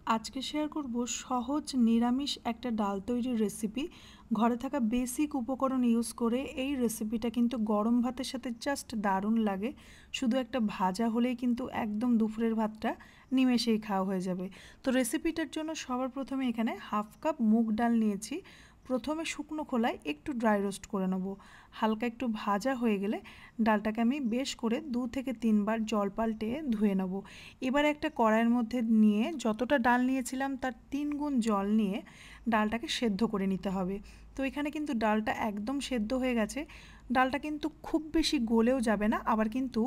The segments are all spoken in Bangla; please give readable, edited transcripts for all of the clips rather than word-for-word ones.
আজকে শেয়ার করব সহজ নিরামিষ একটা ডাল তৈরির রেসিপি। ঘরে থাকা বেসিক উপকরণ ইউজ করে এই রেসিপিটা কিন্তু গরম ভাতের সাথে জাস্ট দারুণ লাগে। শুধু একটা ভাজা হলেই কিন্তু একদম দুপুরের ভাতটা নিমেষেই খাওয়া হয়ে যাবে। তো রেসিপিটার জন্য সবার প্রথমে এখানে হাফ কাপ মুগ ডাল নিয়েছি। প্রথমে শুকনো খোলায় একটু ড্রাই রোস্ট করে নেব। হালকা একটু ভাজা হয়ে গেলে ডালটাকে আমি বেশ করে 2 থেকে 3 বার জল পাল্টে ধুয়ে নেব। এবার একটা কড়াইয়ের মধ্যে নিয়ে যতটা ডাল নিয়েছিলাম তার 3 গুণ জল নিয়ে ডালটাকে সেদ্ধ করে নিতে হবে। তো এখানে কিন্তু ডালটা একদম সেদ্ধ হয়ে গেছে। ডালটা কিন্তু খুব বেশি গলেও যাবে না, আবার কিন্তু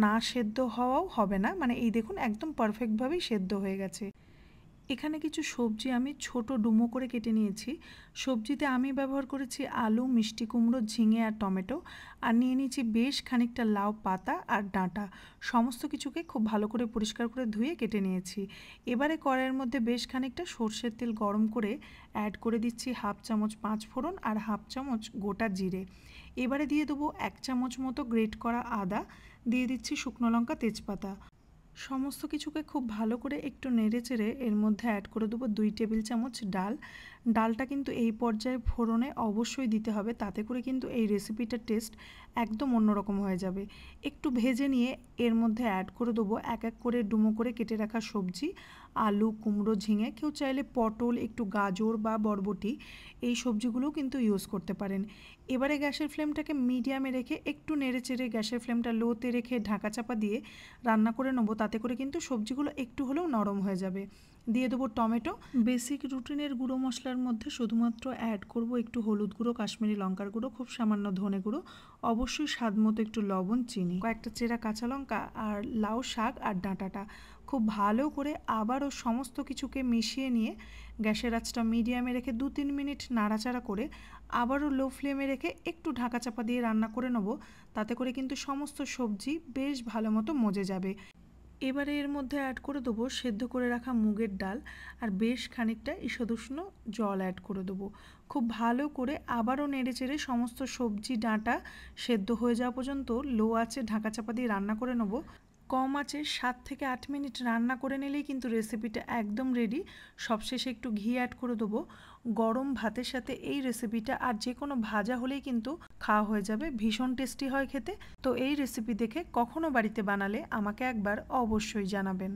না সেদ্ধ হওয়াও হবে না, মানে এই দেখুন একদম পারফেক্টভাবেই সেদ্ধ হয়ে গেছে। এখানে কিছু সবজি আমি ছোট ডুমো করে কেটে নিয়েছি। সবজিতে আমি ব্যবহার করেছি আলু, মিষ্টি কুমড়ো, ঝিঙে আর টমেটো। আর নিয়ে নিয়েছি বেশ খানিকটা লাউ পাতা আর ডাঁটা। সমস্ত কিছুকে খুব ভালো করে পরিষ্কার করে ধুয়ে কেটে নিয়েছি। এবারে কড়াইয়ের মধ্যে বেশ খানিকটা সর্ষের তেল গরম করে অ্যাড করে দিচ্ছি হাফ চামচ 5 ফোড়ন আর হাফ চামচ গোটা জিরে। এবারে দিয়ে দেবো 1 চামচ মতো গ্রেট করা আদা, দিয়ে দিচ্ছি শুকনো লঙ্কা, তেজপাতা। সমস্ত কিছুকে খুব ভালো করে একটু নেড়েচেড়ে এর মধ্যে অ্যাড করে দেবো 2 টেবিল চামচ ডাল। ডালটা কিন্তু এই পর্যায়ে ফোড়নে অবশ্যই দিতে হবে, তাতে করে কিন্তু এই রেসিপিটার টেস্ট একদম অন্যরকম হয়ে যাবে। একটু ভেজে নিয়ে এর মধ্যে অ্যাড করে দেবো এক এক করে ডুমো করে কেটে রাখা সবজি, আলু, কুমড়ো, ঝিঙে, কেউ চাইলে পটল, একটু গাজর বা বরবটি এই সবজিগুলোও কিন্তু ইউজ করতে পারেন। এবারে গ্যাসের ফ্লেমটাকে মিডিয়ামে রেখে একটু নেড়েচেড়ে গ্যাসের ফ্লেমটা লোতে রেখে ঢাকা চাপা দিয়ে রান্না করে নেবো, তাতে করে কিন্তু সবজিগুলো একটু হলেও নরম হয়ে যাবে। দিয়ে দেবো টমেটো। বেসিক রুটিনের গুঁড়ো মশলার মধ্যে শুধুমাত্র অ্যাড করব একটু হলুদ গুঁড়ো, কাশ্মীরি লঙ্কার গুঁড়ো, খুব সামান্য ধনে গুঁড়ো, অবশ্যই স্বাদ মতো একটু লবণ, চিনি, কয়েকটা চেরা কাঁচা লঙ্কা আর লাউ শাক আর ডাঁটাটা খুব ভালো করে আবারও সমস্ত কিছুকে মিশিয়ে নিয়ে গ্যাসের আঁচটা মিডিয়ামে রেখে 2-3 মিনিট নাড়াচাড়া করে আবারও লো ফ্লেমে রেখে একটু ঢাকা চাপা দিয়ে রান্না করে নেব, তাতে করে কিন্তু সমস্ত সবজি বেশ ভালো মতো মজে যাবে। এবারে এর মধ্যে অ্যাড করে দেবো সেদ্ধ করে রাখা মুগের ডাল আর বেশ খানিকটা ঈষদুষ্ণ জল অ্যাড করে দেবো। খুব ভালো করে আবারও নেড়েচেড়ে সমস্ত সবজি ডাঁটা সেদ্ধ হয়ে যাওয়া পর্যন্ত লো আঁচে ঢাকা চাপা দিয়ে রান্না করে নেব। কম আঁচে 7 থেকে 8 মিনিট রান্না করে নিলেই কিন্তু রেসিপিটা একদম রেডি। সবশেষে একটু ঘি অ্যাড করে দেবো। গরম ভাতের সাথে এই রেসিপিটা আর যে কোনো ভাজা হলেই কিন্তু খাওয়া হয়ে যাবে, ভীষণ টেস্টি হয় খেতে। তো এই রেসিপি দেখে কখনো বাড়িতে বানালে আমাকে একবার অবশ্যই জানাবেন।